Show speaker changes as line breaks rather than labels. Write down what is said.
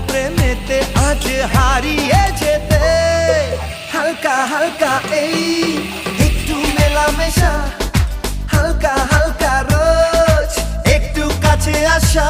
প্রেমেতে আজ হারিয়ে যেতে হালকা হালকা এই একটু মেলামেশা হালকা হালকা রোজ একটু কাছে আসা